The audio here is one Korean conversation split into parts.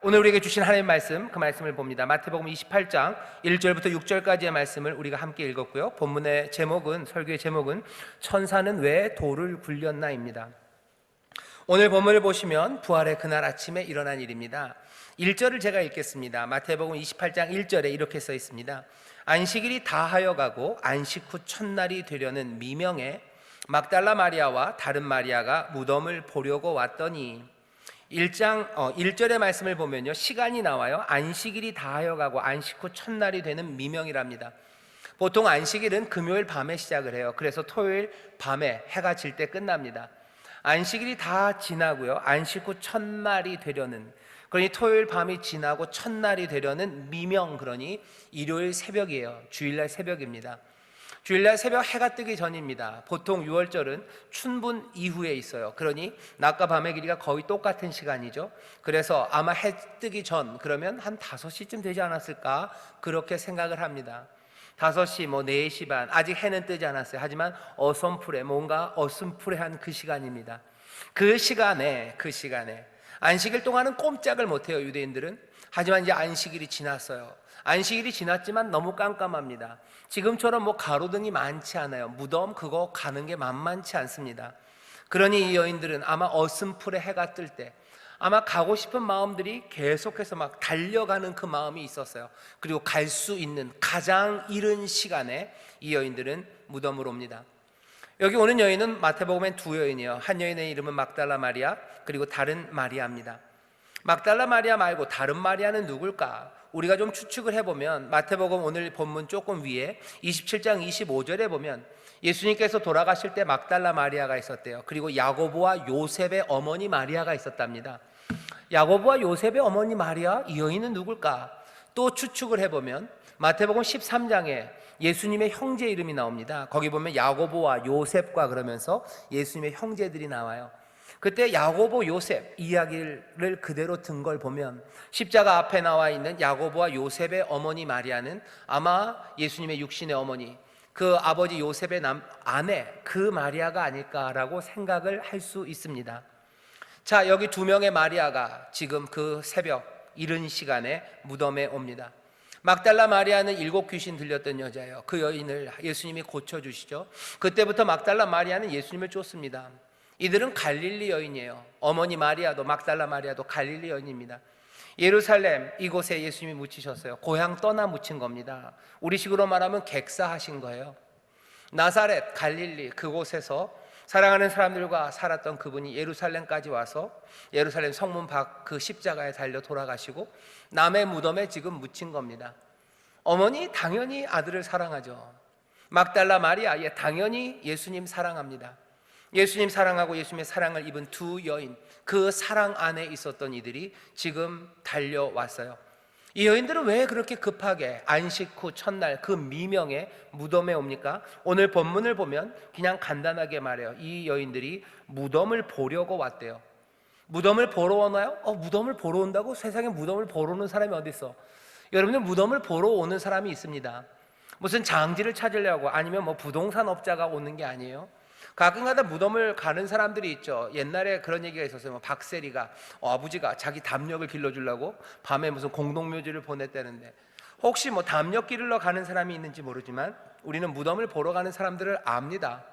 오늘 우리에게 주신 하나님의 말씀, 그 말씀을 봅니다. 마태복음 28장 1절부터 6절까지의 말씀을 우리가 함께 읽었고요. 본문의 제목은, 설교의 제목은 천사는 왜 돌을 굴렸나입니다. 오늘 본문을 보시면 부활의 그날 아침에 일어난 일입니다. 1절을 제가 읽겠습니다. 마태복음 28장 1절에 이렇게 써 있습니다. 안식일이 다하여 가고 안식 후 첫날이 되려는 미명에 막달라 마리아와 다른 마리아가 무덤을 보려고 왔더니 1절의 말씀을 보면요, 시간이 나와요. 안식일이 다하여 가고 안식 후 첫날이 되는 미명이랍니다. 보통 안식일은 금요일 밤에 시작을 해요. 그래서 토요일 밤에 해가 질 때 끝납니다. 안식일이 다 지나고요, 안식 후 첫날이 되려는, 그러니 토요일 밤이 지나고 첫날이 되려는 미명, 그러니 일요일 새벽이에요. 주일날 새벽입니다. 주일날 새벽 해가 뜨기 전입니다. 보통 6월절은 춘분 이후에 있어요. 그러니 낮과 밤의 길이가 거의 똑같은 시간이죠. 그래서 아마 해 뜨기 전, 그러면 한 5시쯤 되지 않았을까, 그렇게 생각을 합니다. 5시, 4시 반, 아직 해는 뜨지 않았어요. 하지만 어선풀에, 뭔가 어슴푸레한 그 시간입니다. 그 시간에 안식일 동안은 꼼짝을 못해요, 유대인들은. 하지만 이제 안식일이 지났어요. 안식일이 지났지만 너무 깜깜합니다. 지금처럼 가로등이 많지 않아요. 무덤 그거 가는 게 만만치 않습니다. 그러니 이 여인들은 아마 어슴풀에 해가 뜰 때 아마 가고 싶은 마음들이 계속해서 막 달려가는 그 마음이 있었어요. 그리고 갈 수 있는 가장 이른 시간에 이 여인들은 무덤으로 옵니다. 여기 오는 여인은 마태복음엔 두 여인이에요. 한 여인의 이름은 막달라 마리아, 그리고 다른 마리아입니다. 막달라 마리아 말고 다른 마리아는 누굴까? 우리가 좀 추측을 해보면 마태복음 오늘 본문 조금 위에 27장 25절에 보면 예수님께서 돌아가실 때 막달라 마리아가 있었대요. 그리고 야고보와 요셉의 어머니 마리아가 있었답니다. 야고보와 요셉의 어머니 마리아, 이 여인은 누굴까? 또 추측을 해보면 마태복음 13장에 예수님의 형제 이름이 나옵니다. 거기 보면 야고보와 요셉과 그러면서 예수님의 형제들이 나와요. 그때 야고보 요셉 이야기를 그대로 든 걸 보면 십자가 앞에 나와 있는 야고보와 요셉의 어머니 마리아는 아마 예수님의 육신의 어머니, 그 아버지 요셉의 아내, 그 마리아가 아닐까라고 생각을 할 수 있습니다. 자, 여기 두 명의 마리아가 지금 그 새벽 이른 시간에 무덤에 옵니다. 막달라 마리아는 7 귀신 들렸던 여자예요. 그 여인을 예수님이 고쳐주시죠. 그때부터 막달라 마리아는 예수님을 쫓습니다. 이들은 갈릴리 여인이에요. 어머니 마리아도, 막달라 마리아도 갈릴리 여인입니다. 예루살렘 이곳에 예수님이 묻히셨어요. 고향 떠나 묻힌 겁니다. 우리식으로 말하면 객사하신 거예요. 나사렛 갈릴리 그곳에서 사랑하는 사람들과 살았던 그분이 예루살렘까지 와서 예루살렘 성문 밖 그 십자가에 달려 돌아가시고 남의 무덤에 지금 묻힌 겁니다. 어머니 당연히 아들을 사랑하죠. 막달라 마리아, 당연히 예수님 사랑합니다. 예수님 사랑하고 예수님의 사랑을 입은 두 여인, 그 사랑 안에 있었던 이들이 지금 달려왔어요. 이 여인들은 왜 그렇게 급하게 안식 후 첫날 그 미명에 무덤에 옵니까? 오늘 본문을 보면 그냥 간단하게 말해요. 이 여인들이 무덤을 보려고 왔대요. 무덤을 보러 오나요? 무덤을 보러 온다고? 세상에 무덤을 보러 오는 사람이 어디 있어? 여러분들, 무덤을 보러 오는 사람이 있습니다. 무슨 장지를 찾으려고, 아니면 부동산 업자가 오는 게 아니에요. 가끔가다 무덤을 가는 사람들이 있죠. 옛날에 그런 얘기가 있었어요. 박세리가 아버지가 자기 담력을 길러주려고 밤에 무슨 공동묘지를 보냈다는데, 혹시 담력 기르러 가는 사람이 있는지 모르지만 우리는 무덤을 보러 가는 사람들을 압니다.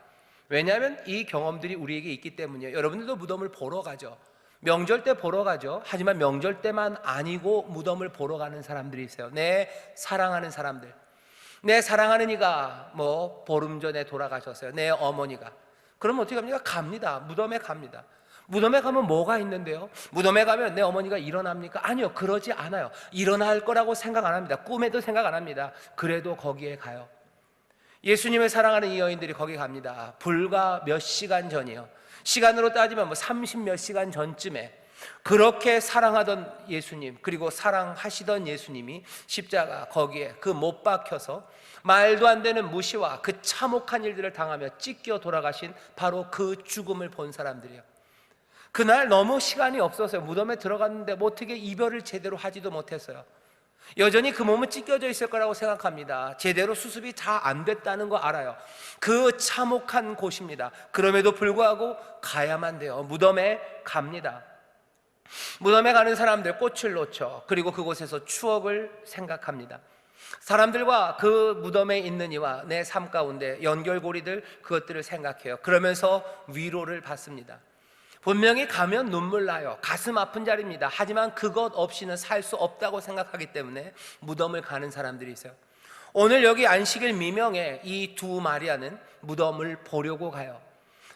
왜냐하면 이 경험들이 우리에게 있기 때문이에요. 여러분들도 무덤을 보러 가죠. 명절 때 보러 가죠. 하지만 명절 때만 아니고 무덤을 보러 가는 사람들이 있어요. 내 사랑하는 사람들, 내 사랑하는 이가 보름 전에 돌아가셨어요. 내 어머니가. 그럼 어떻게 합니까? 갑니다. 무덤에 갑니다. 무덤에 가면 뭐가 있는데요? 무덤에 가면 내 어머니가 일어납니까? 아니요, 그러지 않아요. 일어날 거라고 생각 안 합니다. 꿈에도 생각 안 합니다. 그래도 거기에 가요. 예수님을 사랑하는 이 여인들이 거기 갑니다. 불과 몇 시간 전이요, 시간으로 따지면 30몇 시간 전쯤에 그렇게 사랑하던 예수님, 그리고 사랑하시던 예수님이 십자가 거기에 그 못 박혀서 말도 안 되는 무시와 그 참혹한 일들을 당하며 찢겨 돌아가신 바로 그 죽음을 본 사람들이에요. 그날 너무 시간이 없어서요. 무덤에 들어갔는데 어떻게 이별을 제대로 하지도 못했어요. 여전히 그 몸은 찢겨져 있을 거라고 생각합니다. 제대로 수습이 다 안 됐다는 거 알아요. 그 참혹한 곳입니다. 그럼에도 불구하고 가야만 돼요. 무덤에 갑니다. 무덤에 가는 사람들 꽃을 놓죠. 그리고 그곳에서 추억을 생각합니다. 사람들과 그 무덤에 있는 이와 내 삶 가운데 연결고리들, 그것들을 생각해요. 그러면서 위로를 받습니다. 분명히 가면 눈물 나요. 가슴 아픈 자리입니다. 하지만 그것 없이는 살 수 없다고 생각하기 때문에 무덤을 가는 사람들이 있어요. 오늘 여기 안식일 미명에 이 두 마리아는 무덤을 보려고 가요.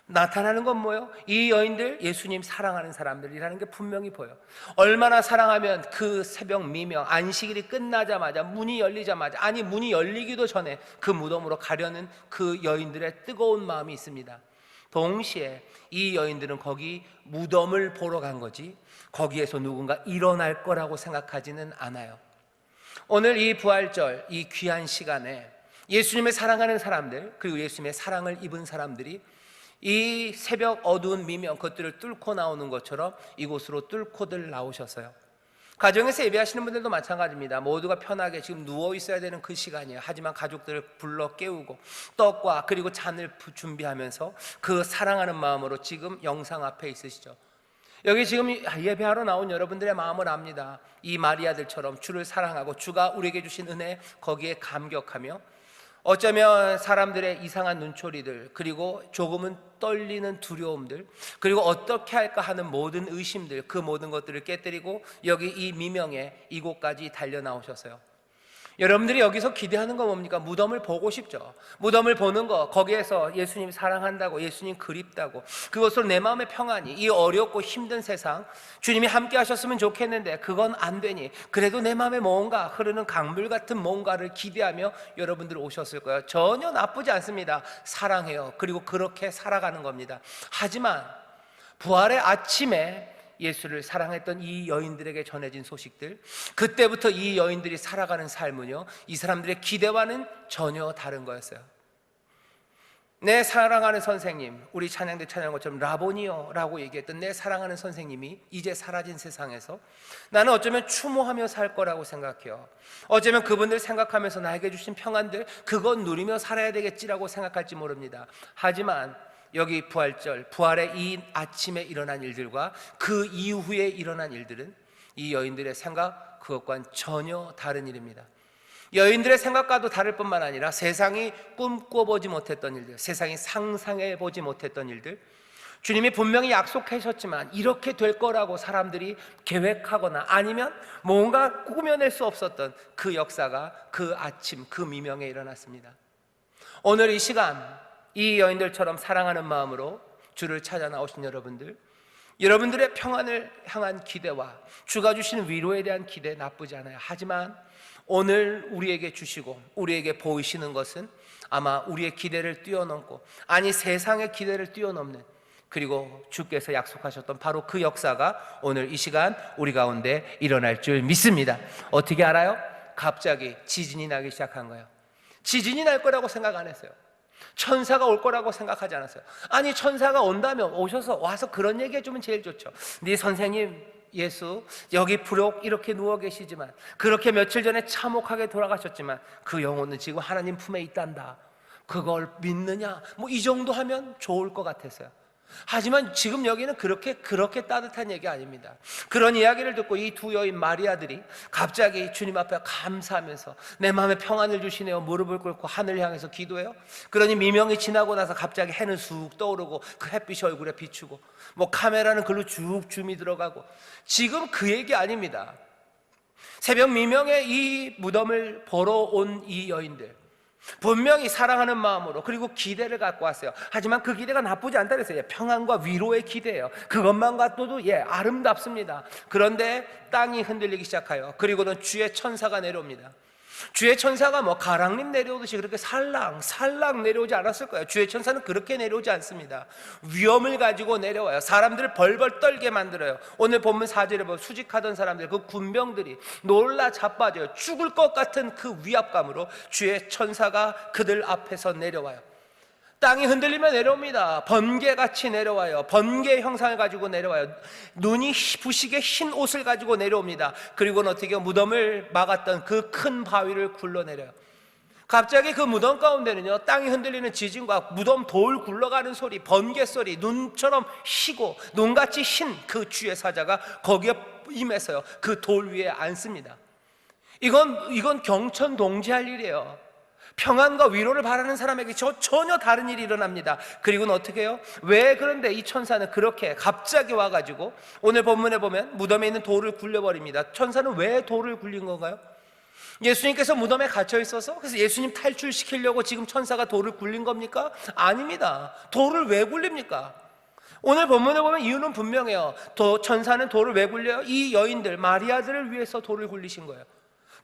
나타나는 건 뭐예요? 이 여인들 예수님 사랑하는 사람들이라는 게 분명히 보여요. 얼마나 사랑하면 그 새벽 미명 안식일이 끝나자마자, 문이 열리자마자, 아니 문이 열리기도 전에 그 무덤으로 가려는 그 여인들의 뜨거운 마음이 있습니다. 동시에 이 여인들은 거기 무덤을 보러 간 거지 거기에서 누군가 일어날 거라고 생각하지는 않아요. 오늘 이 부활절, 이 귀한 시간에 예수님을 사랑하는 사람들, 그리고 예수님의 사랑을 입은 사람들이 이 새벽 어두운 미명, 그것들을 뚫고 나오는 것처럼 이곳으로 뚫고들 나오셨어요. 가정에서 예배하시는 분들도 마찬가지입니다. 모두가 편하게 지금 누워 있어야 되는 그 시간이에요. 하지만 가족들을 불러 깨우고 떡과 그리고 잔을 준비하면서 그 사랑하는 마음으로 지금 영상 앞에 있으시죠. 여기 지금 예배하러 나온 여러분들의 마음을 압니다. 이 마리아들처럼 주를 사랑하고 주가 우리에게 주신 은혜, 거기에 감격하며 어쩌면 사람들의 이상한 눈초리들, 그리고 조금은 떨리는 두려움들, 그리고 어떻게 할까 하는 모든 의심들, 그 모든 것들을 깨뜨리고 여기 이 미명에 이곳까지 달려 나오셨어요. 여러분들이 여기서 기대하는 건 뭡니까? 무덤을 보고 싶죠. 무덤을 보는 거, 거기에서 예수님 사랑한다고, 예수님 그립다고, 그것으로 내 마음의 평안이, 이 어렵고 힘든 세상 주님이 함께 하셨으면 좋겠는데 그건 안 되니 그래도 내 마음에 뭔가 흐르는 강물 같은 뭔가를 기대하며 여러분들 오셨을 거예요. 전혀 나쁘지 않습니다. 사랑해요. 그리고 그렇게 살아가는 겁니다. 하지만 부활의 아침에 예수를 사랑했던 이 여인들에게 전해진 소식들, 그때부터 이 여인들이 살아가는 삶은요, 이 사람들의 기대와는 전혀 다른 거였어요. 내 사랑하는 선생님, 우리 찬양대 찬양한 것처럼 라보니요 라고 얘기했던 내 사랑하는 선생님이 이제 사라진 세상에서 나는 어쩌면 추모하며 살 거라고 생각해요. 어쩌면 그분들 생각하면서 나에게 주신 평안들, 그건 누리며 살아야 되겠지라고 생각할지 모릅니다. 하지만 여기 부활절, 부활의 이 아침에 일어난 일들과 그 이후에 일어난 일들은 이 여인들의 생각, 그것과는 전혀 다른 일입니다. 여인들의 생각과도 다를 뿐만 아니라 세상이 꿈꿔보지 못했던 일들, 세상이 상상해보지 못했던 일들, 주님이 분명히 약속하셨지만 이렇게 될 거라고 사람들이 계획하거나 아니면 뭔가 꾸며낼 수 없었던 그 역사가 그 아침, 그 미명에 일어났습니다. 오늘 이 시간 이 여인들처럼 사랑하는 마음으로 주를 찾아 나오신 여러분들, 여러분들의 평안을 향한 기대와 주가 주시는 위로에 대한 기대 나쁘지 않아요. 하지만 오늘 우리에게 주시고 우리에게 보이시는 것은 아마 우리의 기대를 뛰어넘고, 아니 세상의 기대를 뛰어넘는, 그리고 주께서 약속하셨던 바로 그 역사가 오늘 이 시간 우리 가운데 일어날 줄 믿습니다. 어떻게 알아요? 갑자기 지진이 나기 시작한 거예요. 지진이 날 거라고 생각 안 했어요. 천사가 올 거라고 생각하지 않았어요. 아니 천사가 온다면 오셔서 와서 그런 얘기 해주면 제일 좋죠. 네 선생님 예수 여기 불혹 이렇게 누워 계시지만, 그렇게 며칠 전에 참혹하게 돌아가셨지만 그 영혼은 지금 하나님 품에 있단다. 그걸 믿느냐? 뭐 이 정도 하면 좋을 것 같았어요. 하지만 지금 여기는 그렇게 따뜻한 얘기 아닙니다. 그런 이야기를 듣고 이 두 여인 마리아들이 갑자기 주님 앞에 감사하면서 내 마음에 평안을 주시네요 무릎을 꿇고 하늘 향해서 기도해요. 그러니 미명이 지나고 나서 갑자기 해는 쑥 떠오르고 그 햇빛이 얼굴에 비추고 뭐 카메라는 글로 쭉 줌이 들어가고, 지금 그 얘기 아닙니다. 새벽 미명에 이 무덤을 보러 온 이 여인들 분명히 사랑하는 마음으로 그리고 기대를 갖고 왔어요. 하지만 그 기대가 나쁘지 않다 그랬어요. 평안과 위로의 기대예요. 그것만 갖고도 아름답습니다. 그런데 땅이 흔들리기 시작해요. 그리고는 주의 천사가 내려옵니다. 주의 천사가 뭐 가랑림 내려오듯이 그렇게 살랑 내려오지 않았을 거예요. 주의 천사는 그렇게 내려오지 않습니다. 위험을 가지고 내려와요. 사람들을 벌벌 떨게 만들어요. 오늘 본문 4절에 보면 수직하던 사람들, 그 군병들이 놀라 자빠져요. 죽을 것 같은 그 위압감으로 주의 천사가 그들 앞에서 내려와요. 땅이 흔들리면 내려옵니다. 번개같이 내려와요. 번개 형상을 가지고 내려와요. 눈이 부시게 흰 옷을 가지고 내려옵니다. 그리고는 어떻게 무덤을 막았던 그 큰 바위를 굴러내려요. 갑자기 그 무덤 가운데는요, 땅이 흔들리는 지진과 무덤 돌 굴러가는 소리, 번개 소리, 눈처럼 희고 눈같이 흰 그 주의 사자가 거기에 임해서요, 그 돌 위에 앉습니다. 이건 경천동지할 일이에요. 평안과 위로를 바라는 사람에게 전혀 다른 일이 일어납니다. 그리고는 어떻게 해요? 왜 그런데 이 천사는 그렇게 갑자기 와가지고 오늘 본문에 보면 무덤에 있는 돌을 굴려버립니다. 천사는 왜 돌을 굴린 건가요? 예수님께서 무덤에 gat혀 있어서 그래서 예수님 탈출시키려고 지금 천사가 돌을 굴린 겁니까? 아닙니다. 돌을 왜 굴립니까? 오늘 본문에 보면 이유는 분명해요. 천사는 돌을 왜 굴려요? 이 여인들 마리아들을 위해서 돌을 굴리신 거예요.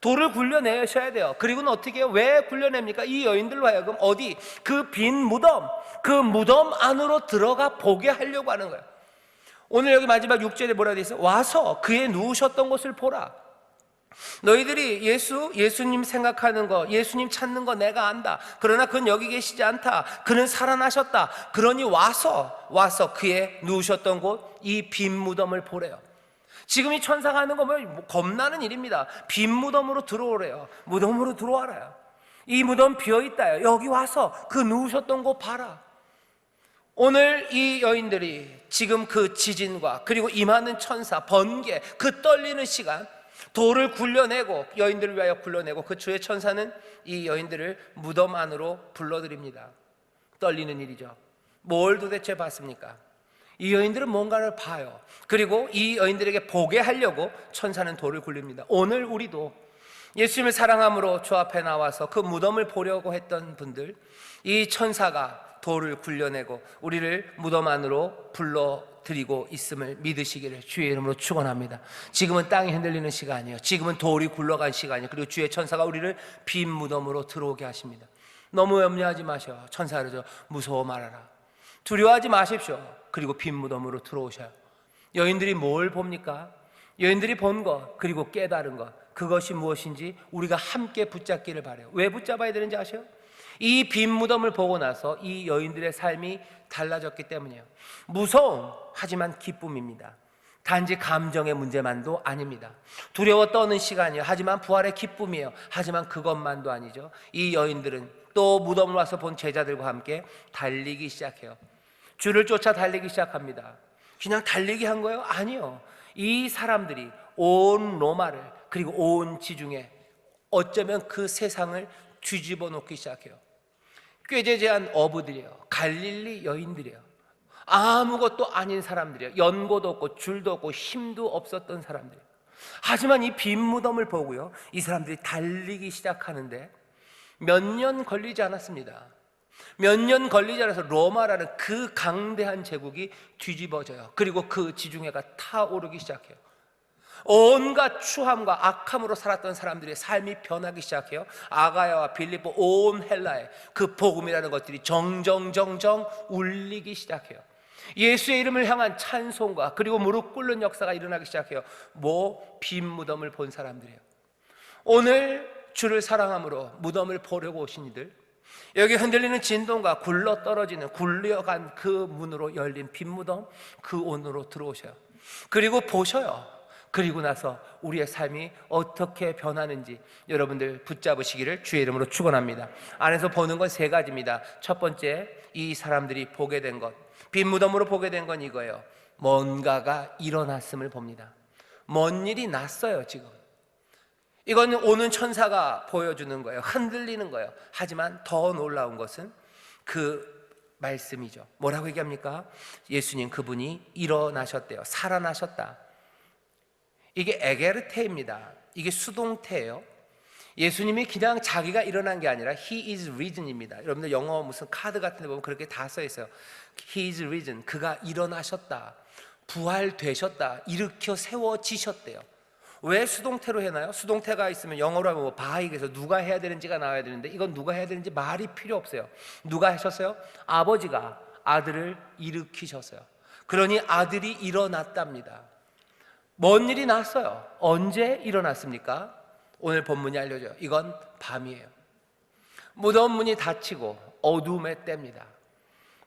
돌을 굴려내셔야 돼요. 그리고는 어떻게 해요? 왜 굴려냅니까? 이 여인들로 하여금 어디? 그 빈 무덤, 그 무덤 안으로 들어가 보게 하려고 하는 거예요. 오늘 여기 마지막 6절에 뭐라 되어 있어요? 와서 그의 누우셨던 곳을 보라. 너희들이 예수님 생각하는 거, 예수님 찾는 거 내가 안다. 그러나 그는 여기 계시지 않다. 그는 살아나셨다. 그러니 와서 그의 누우셨던 곳, 이 빈 무덤을 보래요. 지금 이 천사가 하는 거 보면 겁나는 일입니다. 빈 무덤으로 들어오래요. 무덤으로 들어와라요. 이 무덤 비어있다요. 여기 와서 그 누우셨던 곳 봐라. 오늘 이 여인들이 지금 그 지진과 그리고 임하는 천사, 번개, 그 떨리는 시간, 돌을 굴려내고 여인들을 위하여 굴려내고 그 주의 천사는 이 여인들을 무덤 안으로 불러들입니다. 떨리는 일이죠. 뭘 도대체 봤습니까? 이 여인들은 뭔가를 봐요. 그리고 이 여인들에게 보게 하려고 천사는 돌을 굴립니다. 오늘 우리도 예수님을 사랑함으로 주 앞에 나와서 그 무덤을 보려고 했던 분들, 이 천사가 돌을 굴려내고 우리를 무덤 안으로 불러들이고 있음을 믿으시기를 주의 이름으로 축원합니다. 지금은 땅이 흔들리는 시간이에요. 지금은 돌이 굴러간 시간이에요. 그리고 주의 천사가 우리를 빈 무덤으로 들어오게 하십니다. 너무 염려하지 마셔. 천사를 무서워 말아라. 두려워하지 마십시오. 그리고 빈 무덤으로 들어오셔요. 여인들이 뭘 봅니까? 여인들이 본 것, 그리고 깨달은 것, 그것이 무엇인지 우리가 함께 붙잡기를 바라요. 왜 붙잡아야 되는지 아세요? 이 빈 무덤을 보고 나서 이 여인들의 삶이 달라졌기 때문이에요. 무서움, 하지만 기쁨입니다. 단지 감정의 문제만도 아닙니다. 두려워 떠는 시간이에요. 하지만 부활의 기쁨이에요. 하지만 그것만도 아니죠. 이 여인들은 또 무덤을 와서 본 제자들과 함께 달리기 시작해요. 주를 쫓아 달리기 시작합니다. 그냥 달리기 한 거예요? 아니요. 이 사람들이 온 로마를 그리고 온 지중해, 어쩌면 그 세상을 뒤집어 놓기 시작해요. 꾀죄죄한 어부들이에요. 갈릴리 여인들이에요. 아무것도 아닌 사람들이에요. 연고도 없고 줄도 없고 힘도 없었던 사람들. 하지만 이 빈 무덤을 보고요, 이 사람들이 달리기 시작하는데 몇 년 걸리지 않았습니다. 몇 년 걸리지 않아서 로마라는 그 강대한 제국이 뒤집어져요. 그리고 그 지중해가 타오르기 시작해요. 온갖 추함과 악함으로 살았던 사람들의 삶이 변하기 시작해요. 아가야와 빌립보, 온 헬라에 그 복음이라는 것들이 정정정정 울리기 시작해요. 예수의 이름을 향한 찬송과 그리고 무릎 꿇는 역사가 일어나기 시작해요. 빈 무덤을 본 사람들이에요. 오늘 주를 사랑함으로 무덤을 보려고 오신 이들, 여기 흔들리는 진동과 굴러 떨어지는 굴려간 그 문으로 열린 빈 무덤, 그 온으로 들어오셔요. 그리고 보셔요. 그리고 나서 우리의 삶이 어떻게 변하는지 여러분들 붙잡으시기를 주의 이름으로 축원합니다. 안에서 보는 건 세 가지입니다. 첫 번째, 이 사람들이 보게 된 것, 빈 무덤으로 보게 된 건 이거예요. 뭔가가 일어났음을 봅니다. 뭔 일이 났어요. 지금 이건 오는 천사가 보여주는 거예요. 흔들리는 거예요. 하지만 더 놀라운 것은 그 말씀이죠. 뭐라고 얘기합니까? 예수님 그분이 일어나셨대요. 살아나셨다. 이게 에게르테입니다. 이게 수동태예요. 예수님이 그냥 자기가 일어난 게 아니라 He is risen입니다. 여러분들 영어 무슨 카드 같은 데 보면 그렇게 다 써 있어요. He is risen. 그가 일어나셨다. 부활되셨다. 일으켜 세워지셨대요. 왜 수동태로 해나요? 수동태가 있으면 영어로 하면 바이에서 누가 해야 되는지가 나와야 되는데 이건 누가 해야 되는지 말이 필요 없어요. 누가 하셨어요? 아버지가 아들을 일으키셨어요. 그러니 아들이 일어났답니다. 뭔 일이 났어요? 언제 일어났습니까? 오늘 본문이 알려줘요. 이건 밤이에요. 무덤 문이 닫히고 어둠의 때입니다.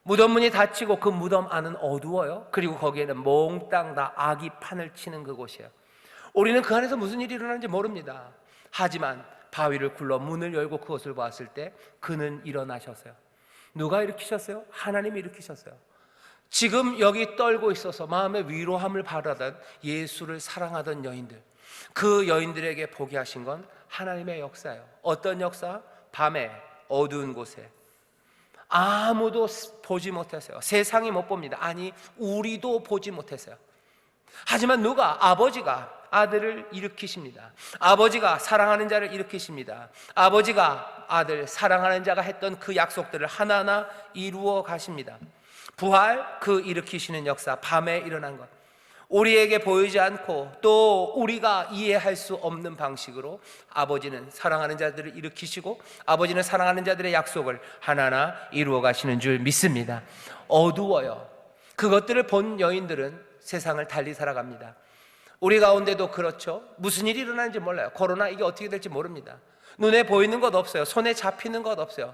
무덤 문이 닫히고 그 무덤 안은 어두워요. 그리고 거기에는 몽땅 다 악이 판을 치는 그곳이에요. 우리는 그 안에서 무슨 일이 일어나는지 모릅니다. 하지만 바위를 굴러 문을 열고 그것을 보았을 때 그는 일어나셨어요. 누가 일으키셨어요? 하나님이 일으키셨어요. 지금 여기 떨고 있어서 마음의 위로함을 바라던 예수를 사랑하던 여인들, 그 여인들에게 보게 하신 건 하나님의 역사예요. 어떤 역사? 밤에 어두운 곳에 아무도 보지 못했어요. 세상이 못 봅니다. 아니, 우리도 보지 못했어요. 하지만 누가? 아버지가 아들을 일으키십니다. 아버지가 사랑하는 자를 일으키십니다. 아버지가 아들 사랑하는 자가 했던 그 약속들을 하나하나 이루어 가십니다. 부활, 그 일으키시는 역사, 밤에 일어난 것, 우리에게 보이지 않고 또 우리가 이해할 수 없는 방식으로 아버지는 사랑하는 자들을 일으키시고 아버지는 사랑하는 자들의 약속을 하나하나 이루어 가시는 줄 믿습니다. 어두워요. 그것들을 본 여인들은 세상을 달리 살아갑니다. 우리 가운데도 그렇죠. 무슨 일이 일어나는지 몰라요. 코로나 이게 어떻게 될지 모릅니다. 눈에 보이는 것 없어요. 손에 잡히는 것 없어요.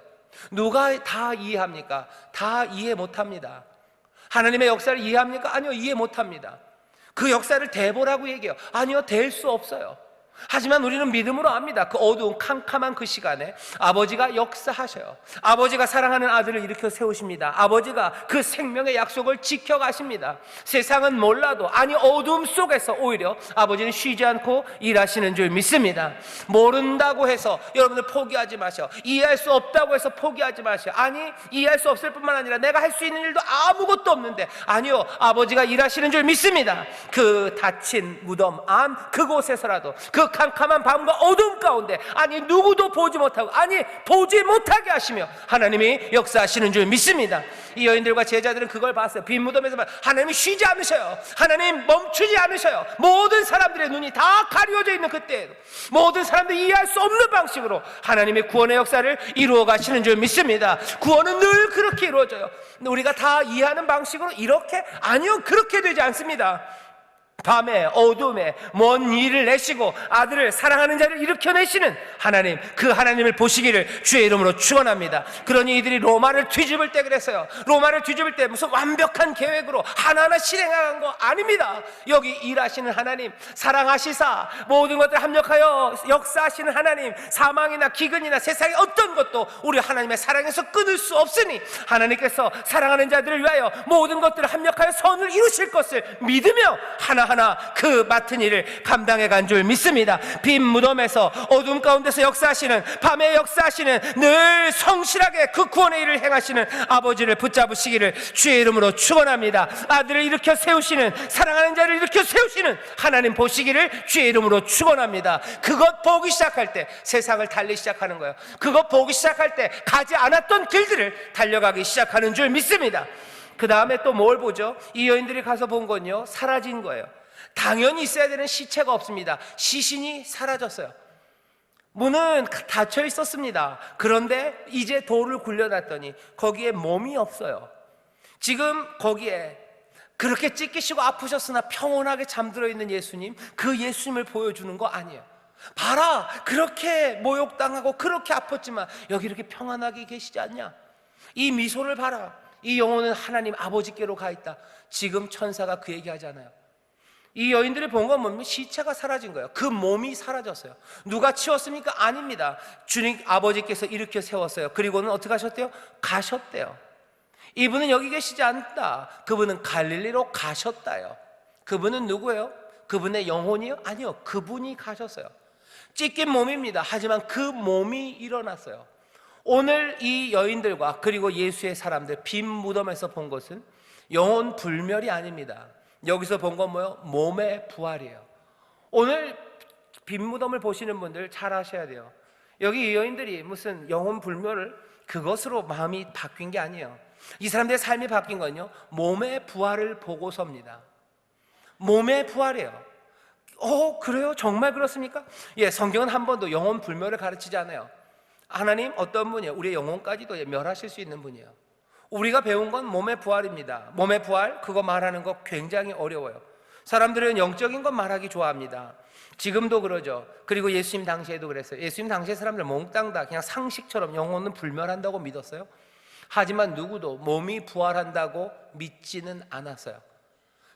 누가 다 이해합니까? 다 이해 못합니다. 하나님의 역사를 이해합니까? 아니요, 이해 못합니다. 그 역사를 대보라고 얘기해요. 아니요, 될 수 없어요. 하지만 우리는 믿음으로 압니다. 그 어두운 캄캄한 그 시간에 아버지가 역사하셔요. 아버지가 사랑하는 아들을 일으켜 세우십니다. 아버지가 그 생명의 약속을 지켜가십니다. 세상은 몰라도, 아니 어둠 속에서 오히려 아버지는 쉬지 않고 일하시는 줄 믿습니다. 모른다고 해서 여러분들 포기하지 마셔. 이해할 수 없다고 해서 포기하지 마셔. 아니, 이해할 수 없을 뿐만 아니라 내가 할 수 있는 일도 아무것도 없는데, 아니요, 아버지가 일하시는 줄 믿습니다. 그 닫힌 무덤 안 그곳에서라도, 그 캄캄한 밤과 어둠 가운데, 아니 누구도 보지 못하고, 아니 보지 못하게 하시며 하나님이 역사하시는 줄 믿습니다. 이 여인들과 제자들은 그걸 봤어요. 빈 무덤에서만 하나님이 쉬지 않으셔요. 하나님 멈추지 않으셔요. 모든 사람들의 눈이 다 가려져 있는 그때에도 모든 사람들이 이해할 수 없는 방식으로 하나님의 구원의 역사를 이루어 가시는 줄 믿습니다. 구원은 늘 그렇게 이루어져요. 우리가 다 이해하는 방식으로 이렇게? 아니요, 그렇게 되지 않습니다. 밤에 어둠에 먼 일을 내시고 아들을 사랑하는 자를 일으켜내시는 하나님, 그 하나님을 보시기를 주의 이름으로 축원합니다. 그러니 이들이 로마를 뒤집을 때 그랬어요. 로마를 뒤집을 때 무슨 완벽한 계획으로 하나하나 실행한 거 아닙니다. 여기 일하시는 하나님, 사랑하시사 모든 것들 합력하여 역사하시는 하나님, 사망이나 기근이나 세상의 어떤 것도 우리 하나님의 사랑에서 끊을 수 없으니 하나님께서 사랑하는 자들을 위하여 모든 것들을 합력하여 선을 이루실 것을 믿으며 하나하나 그 맡은 일을 감당해 간 줄 믿습니다. 빈 무덤에서 어둠 가운데서 역사하시는, 밤에 역사하시는, 늘 성실하게 그 구원의 일을 행하시는 아버지를 붙잡으시기를 주의 이름으로 축원합니다. 아들을 일으켜 세우시는, 사랑하는 자를 일으켜 세우시는 하나님 보시기를 주의 이름으로 축원합니다. 그것 보기 시작할 때 세상을 달리 시작하는 거예요. 그것 보기 시작할 때 가지 않았던 길들을 달려가기 시작하는 줄 믿습니다. 그 다음에 또 뭘 보죠? 이 여인들이 가서 본 건요, 사라진 거예요. 당연히 있어야 되는 시체가 없습니다. 시신이 사라졌어요. 문은 닫혀 있었습니다. 그런데 이제 돌을 굴려놨더니 거기에 몸이 없어요. 지금 거기에 그렇게 찢기시고 아프셨으나 평온하게 잠들어 있는 예수님, 그 예수님을 보여주는 거 아니에요. 봐라, 그렇게 모욕당하고 그렇게 아팠지만 여기 이렇게 평안하게 계시지 않냐? 이 미소를 봐라. 이 영혼은 하나님 아버지께로 가 있다. 지금 천사가 그 얘기하잖아요. 이 여인들이 본 건 뭡니까? 시체가 사라진 거예요. 그 몸이 사라졌어요. 누가 치웠습니까? 아닙니다. 주님 아버지께서 일으켜 세웠어요. 그리고는 어떻게 하셨대요? 가셨대요. 이분은 여기 계시지 않다. 그분은 갈릴리로 가셨다요. 그분은 누구예요? 그분의 영혼이요? 아니요, 그분이 가셨어요. 찢긴 몸입니다. 하지만 그 몸이 일어났어요. 오늘 이 여인들과 그리고 예수의 사람들 빈 무덤에서 본 것은 영혼 불멸이 아닙니다. 여기서 본 건 뭐예요? 몸의 부활이에요. 오늘 빈 무덤을 보시는 분들 잘 아셔야 돼요. 여기 이 여인들이 무슨 영혼 불멸을 그것으로 마음이 바뀐 게 아니에요. 이 사람들의 삶이 바뀐 건요, 몸의 부활을 보고서입니다. 몸의 부활이에요. 그래요? 정말 그렇습니까? 예, 성경은 한 번도 영혼 불멸을 가르치지 않아요. 하나님 어떤 분이에요? 우리의 영혼까지도 멸하실 수 있는 분이에요. 우리가 배운 건 몸의 부활입니다. 몸의 부활, 그거 말하는 거 굉장히 어려워요. 사람들은 영적인 것 말하기 좋아합니다. 지금도 그러죠. 그리고 예수님 당시에도 그랬어요. 예수님 당시에 사람들 몽땅 다 그냥 상식처럼 영혼은 불멸한다고 믿었어요. 하지만 누구도 몸이 부활한다고 믿지는 않았어요.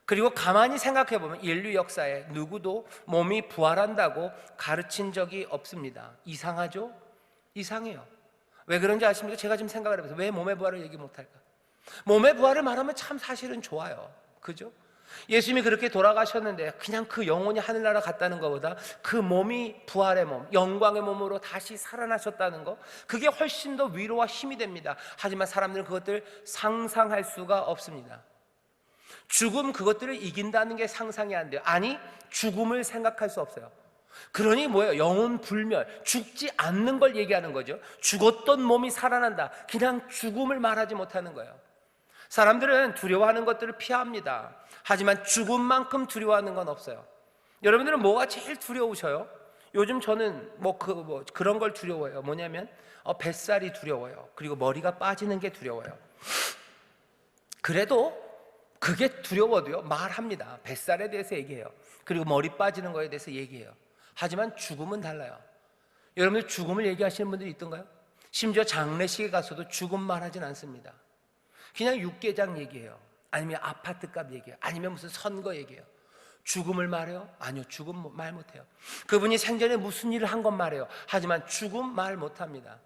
그리고 가만히 생각해 보면 인류 역사에 누구도 몸이 부활한다고 가르친 적이 없습니다. 이상하죠? 이상해요. 왜 그런지 아십니까? 제가 지금 생각을 해보세요. 왜 몸의 부활을 얘기 못할까? 몸의 부활을 말하면 참 사실은 좋아요. 그죠? 예수님이 그렇게 돌아가셨는데 그냥 그 영혼이 하늘나라 갔다는 것보다 그 몸이 부활의 몸, 영광의 몸으로 다시 살아나셨다는 것, 그게 훨씬 더 위로와 힘이 됩니다. 하지만 사람들은 그것들을 상상할 수가 없습니다. 죽음, 그것들을 이긴다는 게 상상이 안 돼요. 아니, 죽음을 생각할 수 없어요. 그러니 뭐예요? 영혼 불멸, 죽지 않는 걸 얘기하는 거죠. 죽었던 몸이 살아난다. 그냥 죽음을 말하지 못하는 거예요. 사람들은 두려워하는 것들을 피합니다. 하지만 죽음만큼 두려워하는 건 없어요. 여러분들은 뭐가 제일 두려우셔요? 요즘 저는 그런 걸 두려워해요. 뭐냐면 뱃살이 두려워요. 그리고 머리가 빠지는 게 두려워요. 그래도 그게 두려워도요, 말합니다. 뱃살에 대해서 얘기해요. 그리고 머리 빠지는 거에 대해서 얘기해요. 하지만 죽음은 달라요. 여러분들 죽음을 얘기하시는 분들이 있던가요? 심지어 장례식에 가서도 죽음 말하진 않습니다. 그냥 육개장 얘기해요. 아니면 아파트값 얘기해요. 아니면 무슨 선거 얘기해요. 죽음을 말해요? 아니요, 죽음 말 못해요. 그분이 생전에 무슨 일을 한 건 말해요. 하지만 죽음 말 못합니다.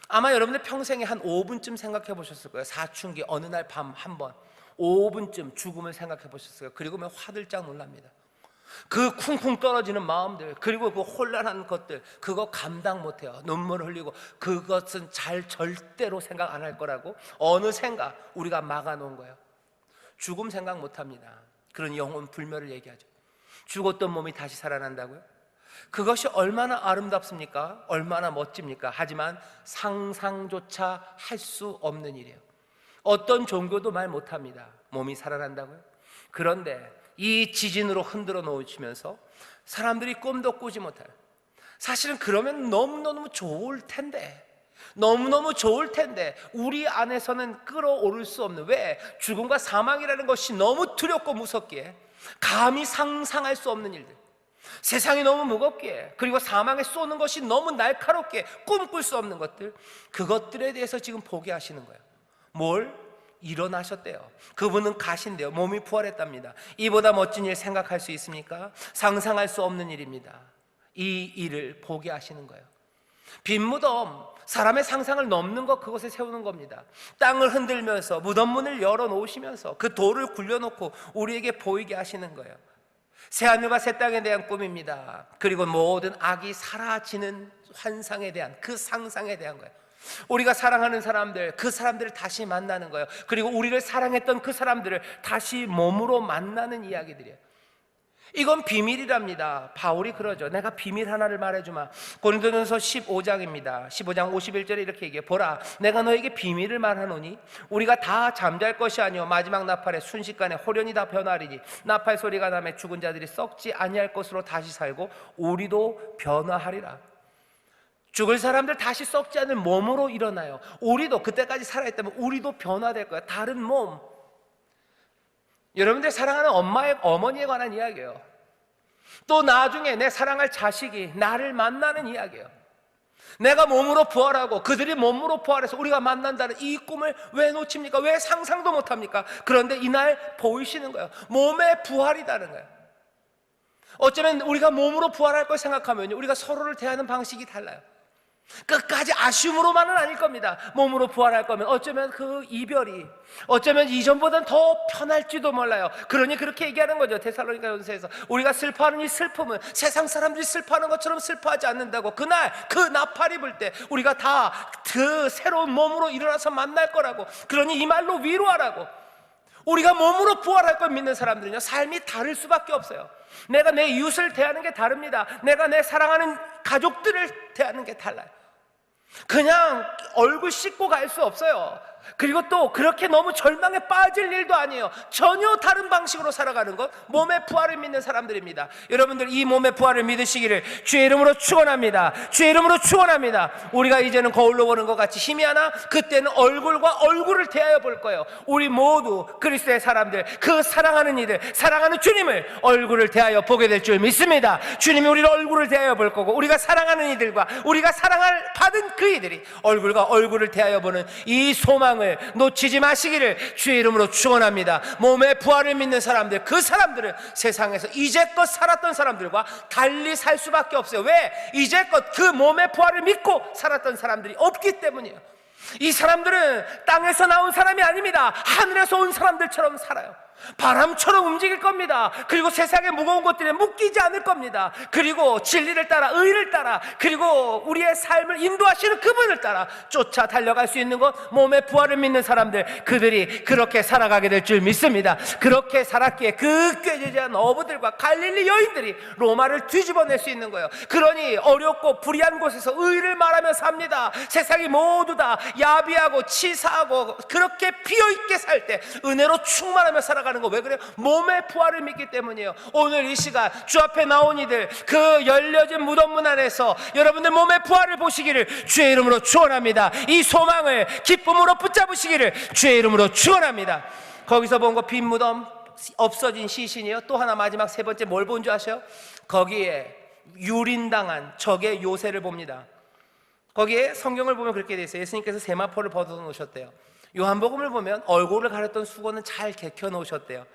아마 여러분들 평생에 한 5분쯤 생각해 보셨을 거예요. 사춘기 어느 날 밤 한 번 5분쯤 죽음을 생각해 보셨어요. 그리고 화들짝 놀랍니다. 그 쿵쿵 떨어지는 마음들, 그리고 그 혼란한 것들, 그거 감당 못해요. 눈물 흘리고 그것은 절대로 생각 안 할 거라고 어느샌가 우리가 막아놓은 거예요. 죽음 생각 못합니다. 그런 영혼 불멸을 얘기하죠. 죽었던 몸이 다시 살아난다고요? 그것이 얼마나 아름답습니까? 얼마나 멋집니까? 하지만 상상조차 할 수 없는 일이에요. 어떤 종교도 말 못합니다. 몸이 살아난다고요? 그런데 이 지진으로 흔들어 놓으시면서 사람들이 꿈도 꾸지 못해요. 사실은 그러면 너무너무 좋을 텐데, 너무너무 좋을 텐데 우리 안에서는 끌어오를 수 없는, 왜? 죽음과 사망이라는 것이 너무 두렵고 무섭기에 감히 상상할 수 없는 일들, 세상이 너무 무겁기에, 그리고 사망에 쏘는 것이 너무 날카롭게 꿈꿀 수 없는 것들, 그것들에 대해서 지금 포기하시는 거예요. 뭘? 일어나셨대요. 그분은 가신대요. 몸이 부활했답니다. 이보다 멋진 일 생각할 수 있습니까? 상상할 수 없는 일입니다. 이 일을 포기하시는 거예요. 빈 무덤, 사람의 상상을 넘는 것, 그것에 세우는 겁니다. 땅을 흔들면서 무덤 문을 열어놓으시면서 그 돌을 굴려놓고 우리에게 보이게 하시는 거예요. 새하늘과 새 땅에 대한 꿈입니다. 그리고 모든 악이 사라지는 환상에 대한, 그 상상에 대한 거예요. 우리가 사랑하는 사람들, 그 사람들을 다시 만나는 거예요. 그리고 우리를 사랑했던 그 사람들을 다시 몸으로 만나는 이야기들이에요. 이건 비밀이랍니다. 바울이 그러죠. 내가 비밀 하나를 말해주마. 고린도전서 15장입니다 15장 51절에 이렇게 얘기해. 보라, 내가 너에게 비밀을 말하노니 우리가 다 잠잘 것이 아니요 마지막 나팔에 순식간에 호련히 다 변하리니 나팔 소리가 나매 죽은 자들이 썩지 아니할 것으로 다시 살고 우리도 변화하리라. 죽을 사람들 다시 썩지 않을 몸으로 일어나요. 우리도 그때까지 살아있다면 우리도 변화될 거예요. 다른 몸. 여러분들 사랑하는 어머니에 관한 이야기예요. 또 나중에 내 사랑할 자식이 나를 만나는 이야기예요. 내가 몸으로 부활하고 그들이 몸으로 부활해서 우리가 만난다는 이 꿈을 왜 놓칩니까? 왜 상상도 못합니까? 그런데 이날 보이시는 거예요. 몸의 부활이라는 거예요. 어쩌면 우리가 몸으로 부활할 걸 생각하면 우리가 서로를 대하는 방식이 달라요. 끝까지 아쉬움으로만은 아닐 겁니다. 몸으로 부활할 거면 어쩌면 그 이별이 어쩌면 이전보다는 더 편할지도 몰라요. 그러니 그렇게 얘기하는 거죠. 데살로니가 전서에서 우리가 슬퍼하는 이 슬픔은 세상 사람들이 슬퍼하는 것처럼 슬퍼하지 않는다고. 그날 그 나팔이 불 때 우리가 다 그 새로운 몸으로 일어나서 만날 거라고. 그러니 이 말로 위로하라고. 우리가 몸으로 부활할 걸 믿는 사람들은요, 삶이 다를 수밖에 없어요. 내가 내 이웃을 대하는 게 다릅니다. 내가 내 사랑하는 가족들을 대하는 게 달라요. 그냥 얼굴 씻고 갈 수 없어요. 그리고 또 그렇게 너무 절망에 빠질 일도 아니에요. 전혀 다른 방식으로 살아가는 것, 몸의 부활을 믿는 사람들입니다. 여러분들 이 몸의 부활을 믿으시기를 주의 이름으로 축원합니다. 주의 이름으로 축원합니다. 우리가 이제는 거울로 보는 것 같이 힘이 하나, 그때는 얼굴과 얼굴을 대하여 볼 거예요. 우리 모두 그리스도의 사람들, 그 사랑하는 이들, 사랑하는 주님을 얼굴을 대하여 보게 될 줄 믿습니다. 주님이 우리를 얼굴을 대하여 볼 거고, 우리가 사랑하는 이들과 우리가 사랑을 받은 그 이들이 얼굴과 얼굴을 대하여 보는 이 소망 소망을 놓치지 마시기를 주의 이름으로 축원합니다. 몸의 부활을 믿는 사람들, 그 사람들은 세상에서 이제껏 살았던 사람들과 달리 살 수밖에 없어요. 왜? 이제껏 그 몸의 부활을 믿고 살았던 사람들이 없기 때문이에요. 이 사람들은 땅에서 나온 사람이 아닙니다. 하늘에서 온 사람들처럼 살아요. 바람처럼 움직일 겁니다. 그리고 세상의 무거운 것들에 묶이지 않을 겁니다. 그리고 진리를 따라, 의를 따라, 그리고 우리의 삶을 인도하시는 그분을 따라 쫓아 달려갈 수 있는 것, 몸의 부활을 믿는 사람들, 그들이 그렇게 살아가게 될 줄 믿습니다. 그렇게 살았기에 그 꾀지지한 어부들과 갈릴리 여인들이 로마를 뒤집어낼 수 있는 거예요. 그러니 어렵고 불의한 곳에서 의를 말하며 삽니다. 세상이 모두 다 야비하고 치사하고 그렇게 비어있게 살 때 은혜로 충만하며 살아가는 거. 왜 그래요? 몸의 부활을 믿기 때문이에요. 오늘 이 시간 주 앞에 나온 이들, 그 열려진 무덤문 안에서 여러분들 몸의 부활을 보시기를 주의 이름으로 축원합니다. 이 소망을 기쁨으로 붙잡으시기를 주의 이름으로 축원합니다. 거기서 본 거 빈 무덤, 없어진 시신이요. 또 하나 마지막 세 번째 뭘 본 줄 아세요? 거기에 유린당한 적의 요새를 봅니다. 거기에 성경을 보면 그렇게 돼 있어요. 예수님께서 세마포를 벗어 놓으셨대요. 요한복음을 보면 얼굴을 가렸던 수건은 잘 개켜 놓으셨대요.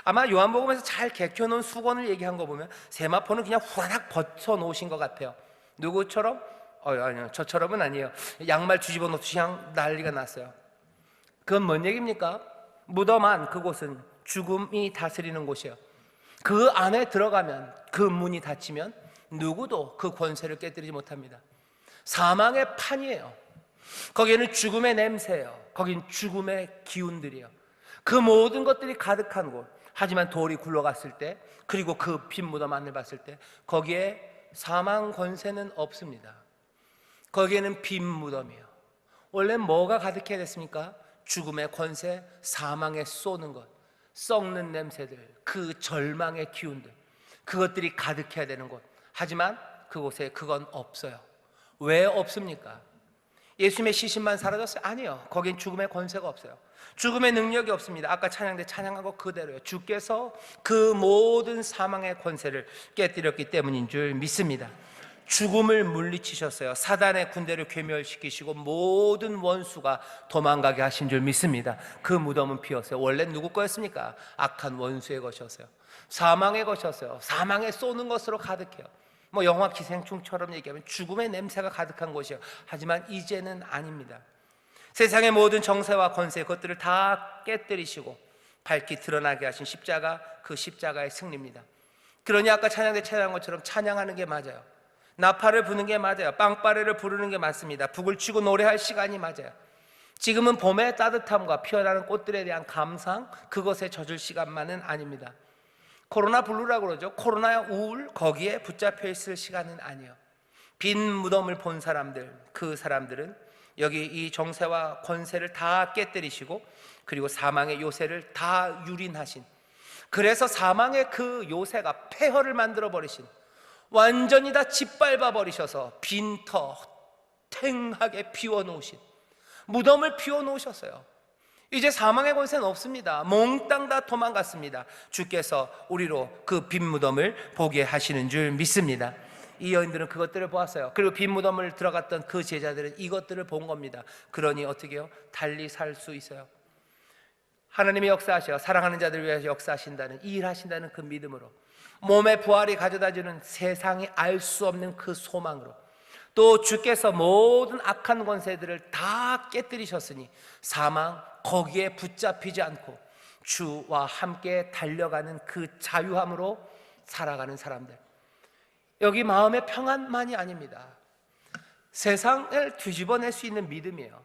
아마 요한복음에서 잘 개켜 놓은 수건을 얘기한 거 보면 세마포는 그냥 후라닥 벗어 놓으신 것 같아요. 누구처럼? 아니요, 저처럼은 아니에요. 양말 뒤집어 놓듯이 그냥 난리가 났어요. 그건 뭔 얘기입니까? 무덤 안, 그곳은 죽음이 다스리는 곳이에요. 그 안에 들어가면, 그 문이 닫히면 누구도 그 권세를 깨뜨리지 못합니다. 사망의 판이에요. 거기에는 죽음의 냄새예요. 거긴 죽음의 기운들이에요. 그 모든 것들이 가득한 곳. 하지만 돌이 굴러갔을 때, 그리고 그 빈 무덤 안을 봤을 때 거기에 사망 권세는 없습니다. 거기에는 빈 무덤이에요. 원래 뭐가 가득해야 됐습니까? 죽음의 권세, 사망에 쏘는 것, 썩는 냄새들, 그 절망의 기운들, 그것들이 가득해야 되는 곳. 하지만 그곳에 그건 없어요. 왜 없습니까? 예수님의 시신만 사라졌어요? 아니요. 거긴 죽음의 권세가 없어요. 죽음의 능력이 없습니다. 아까 찬양 때 찬양한 거 그대로예요. 주께서 그 모든 사망의 권세를 깨뜨렸기 때문인 줄 믿습니다. 죽음을 물리치셨어요. 사단의 군대를 괴멸시키시고 모든 원수가 도망가게 하신 줄 믿습니다. 그 무덤은 비었어요. 원래 누구 거였습니까? 악한 원수의 것이었어요. 사망의 것이었어요. 사망에 쏘는 것으로 가득해요. 뭐 영화 기생충처럼 얘기하면 죽음의 냄새가 가득한 곳이에요. 하지만 이제는 아닙니다. 세상의 모든 정세와 권세, 그것들을 다 깨뜨리시고 밝히 드러나게 하신 십자가, 그 십자가의 승리입니다. 그러니 아까 찬양 때 찬양한 것처럼 찬양하는 게 맞아요. 나팔을 부는 게 맞아요. 빵빠레를 부르는 게 맞습니다. 북을 치고 노래할 시간이 맞아요. 지금은 봄의 따뜻함과 피어나는 꽃들에 대한 감상, 그것에 젖을 시간만은 아닙니다. 코로나 블루라고 그러죠. 코로나의 우울, 거기에 붙잡혀 있을 시간은 아니에요. 빈 무덤을 본 사람들, 그 사람들은 여기 이 정세와 권세를 다 깨뜨리시고, 그리고 사망의 요새를 다 유린하신, 그래서 사망의 그 요새가 폐허를 만들어 버리신, 완전히 다 짓밟아 버리셔서 빈터 탱하게 비워놓으신, 무덤을 비워놓으셨어요. 이제 사망의 권세는 없습니다. 몽땅 다 도망갔습니다. 주께서 우리로 그 빈 무덤을 보게 하시는 줄 믿습니다. 이 여인들은 그것들을 보았어요. 그리고 빈 무덤을 들어갔던 그 제자들은 이것들을 본 겁니다. 그러니 어떻게 해요? 달리 살 수 있어요. 하나님이 역사하셔 사랑하는 자들을 위해서 역사하신다는, 일하신다는 그 믿음으로, 몸의 부활이 가져다주는 세상이 알 수 없는 그 소망으로, 또 주께서 모든 악한 권세들을 다 깨뜨리셨으니 사망 거기에 붙잡히지 않고 주와 함께 달려가는 그 자유함으로 살아가는 사람들, 여기 마음의 평안만이 아닙니다. 세상을 뒤집어낼 수 있는 믿음이에요.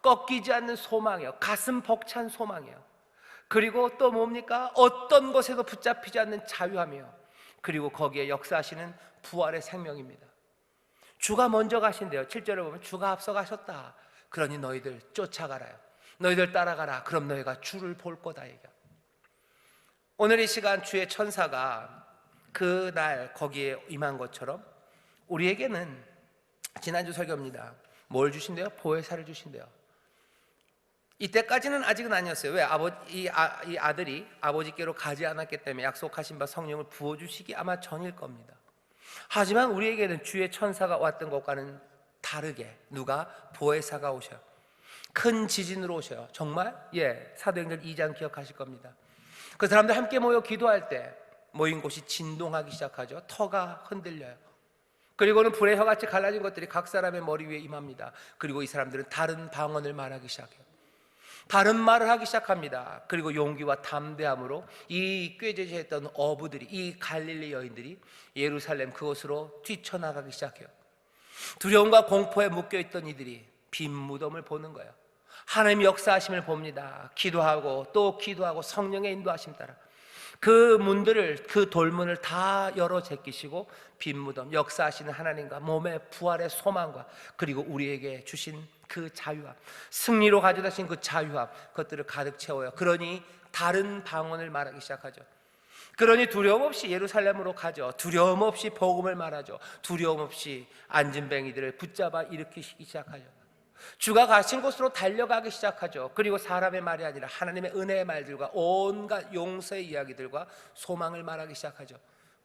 꺾이지 않는 소망이에요. 가슴 벅찬 소망이에요. 그리고 또 뭡니까? 어떤 것에도 붙잡히지 않는 자유함이에요. 그리고 거기에 역사하시는 부활의 생명입니다. 주가 먼저 가신대요. 7절을 보면 주가 앞서 가셨다. 그러니 너희들 쫓아가라요. 너희들 따라가라. 그럼 너희가 주를 볼 거다. 얘기야. 오늘 이 시간 주의 천사가 그날 거기에 임한 것처럼 우리에게는, 지난주 설교입니다, 뭘 주신대요? 보혜사를 주신대요. 이때까지는 아직은 아니었어요. 왜? 이 아들이 아버지께로 가지 않았기 때문에 약속하신 바 성령을 부어주시기 아마 전일 겁니다. 하지만 우리에게는 주의 천사가 왔던 것과는 다르게 누가? 보혜사가 오셔요. 큰 지진으로 오셔요. 정말? 사도행전 2장 기억하실 겁니다. 그 사람들 함께 모여 기도할 때 모인 곳이 진동하기 시작하죠. 터가 흔들려요. 그리고는 불의 혀같이 갈라진 것들이 각 사람의 머리 위에 임합니다. 그리고 이 사람들은 다른 방언을 말하기 시작해요. 다른 말을 하기 시작합니다. 그리고 용기와 담대함으로 이 꾀죄죄했던 어부들이, 이 갈릴리 여인들이 예루살렘 그곳으로 뛰쳐나가기 시작해요. 두려움과 공포에 묶여있던 이들이 빈 무덤을 보는 거예요. 하나님의 역사하심을 봅니다. 기도하고 또 기도하고 성령의 인도하심 따라 그 문들을, 그 돌문을 다 열어 제끼시고 빈 무덤, 역사하시는 하나님과 몸의 부활의 소망과 그리고 우리에게 주신 그 자유함, 승리로 가져다신 그 자유함, 그것들을 가득 채워요. 그러니 다른 방언을 말하기 시작하죠. 그러니 두려움 없이 예루살렘으로 가죠. 두려움 없이 복음을 말하죠. 두려움 없이 안진뱅이들을 붙잡아 일으키기 시작하죠. 주가 가신 곳으로 달려가기 시작하죠. 그리고 사람의 말이 아니라 하나님의 은혜의 말들과 온갖 용서의 이야기들과 소망을 말하기 시작하죠.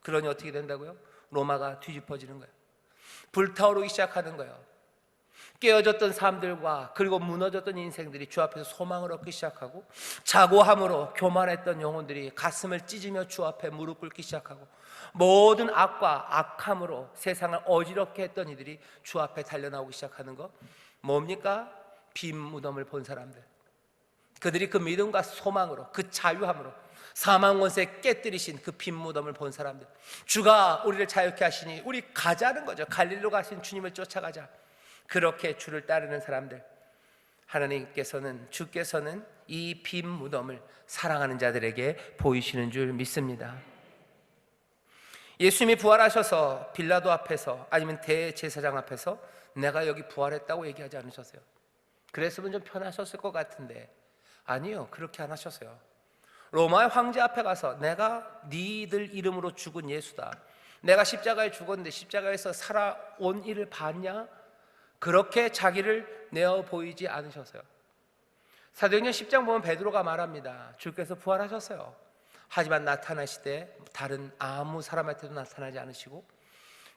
그러니 어떻게 된다고요? 로마가 뒤집어지는 거예요. 불타오르기 시작하는 거예요. 깨어졌던 삶들과 그리고 무너졌던 인생들이 주 앞에서 소망을 얻기 시작하고, 자고함으로 교만했던 영혼들이 가슴을 찢으며 주 앞에 무릎 꿇기 시작하고, 모든 악과 악함으로 세상을 어지럽게 했던 이들이 주 앞에 달려나오기 시작하는 거 뭡니까? 빈 무덤을 본 사람들. 그들이 그 믿음과 소망으로, 그 자유함으로 사망 권세 깨뜨리신 그 빈 무덤을 본 사람들. 주가 우리를 자유케 하시니 우리 가자는 거죠. 갈릴리로 가신 주님을 쫓아가자. 그렇게 주를 따르는 사람들, 하나님께서는, 주께서는 이 빈 무덤을 사랑하는 자들에게 보이시는 줄 믿습니다. 예수님이 부활하셔서 빌라도 앞에서 아니면 대제사장 앞에서 내가 여기 부활했다고 얘기하지 않으셨어요. 그랬으면 좀 편하셨을 것 같은데 아니요, 그렇게 안 하셨어요. 로마의 황제 앞에 가서 내가 니들 이름으로 죽은 예수다, 내가 십자가에 죽었는데 십자가에서 살아온 일을 봤냐? 그렇게 자기를 내어 보이지 않으셨어요. 사도행전 10장 보면 베드로가 말합니다. 주께서 부활하셨어요. 하지만 나타나시되 다른 아무 사람한테도 나타나지 않으시고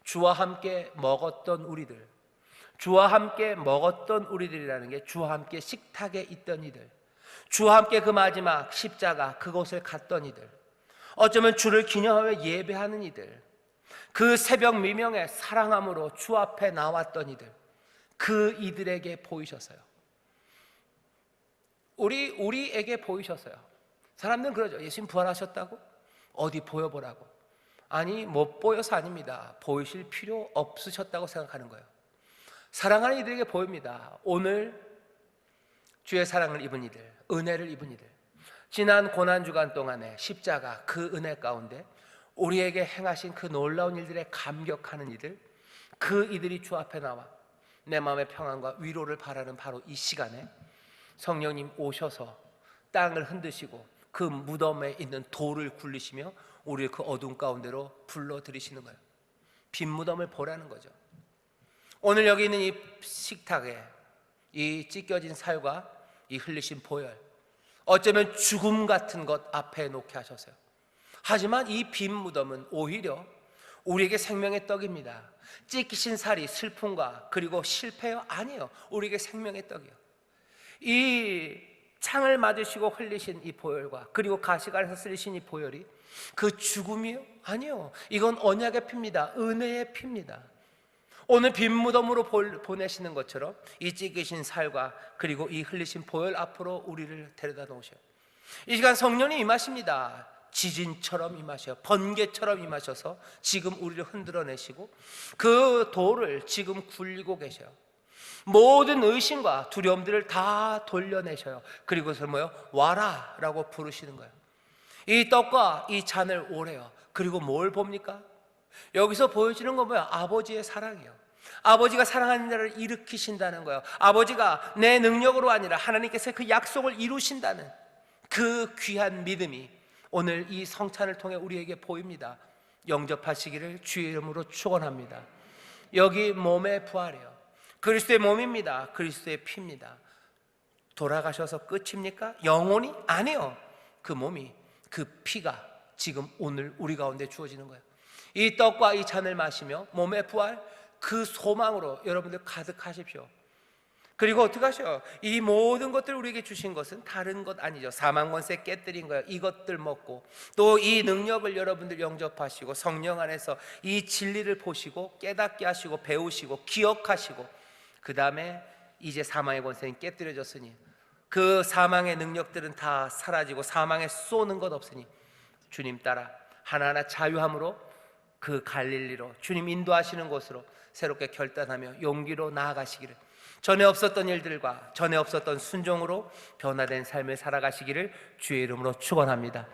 주와 함께 먹었던 우리들, 주와 함께 먹었던 우리들이라는 게 주와 함께 식탁에 있던 이들, 주와 함께 그 마지막 십자가 그곳을 갔던 이들, 어쩌면 주를 기념하며 예배하는 이들, 그 새벽 미명에 사랑함으로 주 앞에 나왔던 이들, 그 이들에게 보이셨어요. 우리에게 보이셨어요. 사람들은 그러죠. 예수님 부활하셨다고? 어디 보여보라고. 아니, 못 보여서 아닙니다. 보이실 필요 없으셨다고 생각하는 거예요. 사랑하는 이들에게 보입니다. 오늘 주의 사랑을 입은 이들, 은혜를 입은 이들, 지난 고난주간 동안에 십자가 그 은혜 가운데 우리에게 행하신 그 놀라운 일들에 감격하는 이들, 그 이들이 주 앞에 나와 내 마음의 평안과 위로를 바라는 바로 이 시간에 성령님 오셔서 땅을 흔드시고 그 무덤에 있는 돌을 굴리시며 우리를 그 어두운 가운데로 불러들이시는 거예요. 빈 무덤을 보라는 거죠. 오늘 여기 있는 이 식탁에 이 찢겨진 살과 이 흘리신 보혈, 어쩌면 죽음 같은 것 앞에 놓게 하셨어요. 하지만 이 빈 무덤은 오히려 우리에게 생명의 떡입니다. 찢기신 살이 슬픔과 그리고 실패요? 아니에요. 우리에게 생명의 떡이요. 이 창을 맞으시고 흘리신 이 보혈과 그리고 가시관에서 쓰리신 이 보혈이 그 죽음이요? 아니요. 이건 언약의 피입니다. 은혜의 피입니다. 오늘 빈 무덤으로 보내시는 것처럼 이 찢기신 살과 그리고 이 흘리신 보혈 앞으로 우리를 데려다 놓으셔요. 이 시간 성령이 임하십니다. 지진처럼 임하셔요. 번개처럼 임하셔서 지금 우리를 흔들어내시고 그 돌을 지금 굴리고 계셔요. 모든 의심과 두려움들을 다 돌려내셔요. 그리고서 뭐요? 와라 라고 부르시는 거예요. 이 떡과 이 잔을 오래요. 그리고 뭘 봅니까? 여기서 보여지는 건 뭐야? 아버지의 사랑이에요. 아버지가 사랑하는 자를 일으키신다는 거예요. 아버지가 내 능력으로 아니라 하나님께서 그 약속을 이루신다는 그 귀한 믿음이 오늘 이 성찬을 통해 우리에게 보입니다. 영접하시기를 주의 이름으로 축원합니다. 여기 몸의 부활이에요. 그리스도의 몸입니다. 그리스도의 피입니다. 돌아가셔서 끝입니까? 영원히? 아니요. 그 몸이, 그 피가 지금 오늘 우리 가운데 주어지는 거예요. 이 떡과 이 잔을 마시며 몸의 부활, 그 소망으로 여러분들 가득하십시오. 그리고 어떻게 하셔? 이 모든 것들 우리에게 주신 것은 다른 것 아니죠. 사망 권세 깨뜨린 거예요. 이것들 먹고 또 이 능력을 여러분들 영접하시고 성령 안에서 이 진리를 보시고 깨닫게 하시고 배우시고 기억하시고, 그 다음에 이제 사망의 권세는 깨뜨려졌으니 그 사망의 능력들은 다 사라지고 사망에 쏘는 것 없으니 주님 따라 하나하나 자유함으로 그 갈릴리로 주님 인도하시는 곳으로 새롭게 결단하며 용기로 나아가시기를, 전에 없었던 일들과 전에 없었던 순종으로 변화된 삶을 살아가시기를 주의 이름으로 축원합니다.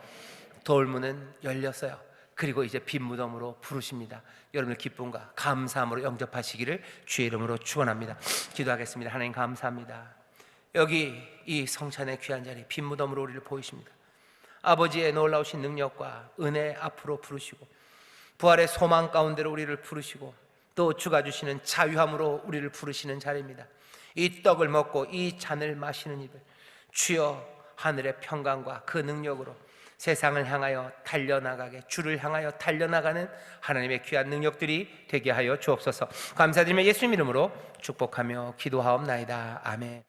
돌문은 열렸어요. 그리고 이제 빈 무덤으로 부르십니다. 여러분의 기쁨과 감사함으로 영접하시기를 주의 이름으로 축원합니다. 기도하겠습니다. 하나님 감사합니다. 여기 이 성찬의 귀한 자리 빈 무덤으로 우리를 보이십니다. 아버지의 놀라우신 능력과 은혜 앞으로 부르시고 부활의 소망 가운데로 우리를 부르시고 또 주가 주시는 자유함으로 우리를 부르시는 자리입니다. 이 떡을 먹고 이 잔을 마시는 이들, 주여 하늘의 평강과 그 능력으로 세상을 향하여 달려나가게, 주를 향하여 달려나가는 하나님의 귀한 능력들이 되게 하여 주옵소서. 감사드리며 예수님 이름으로 축복하며 기도하옵나이다. 아멘.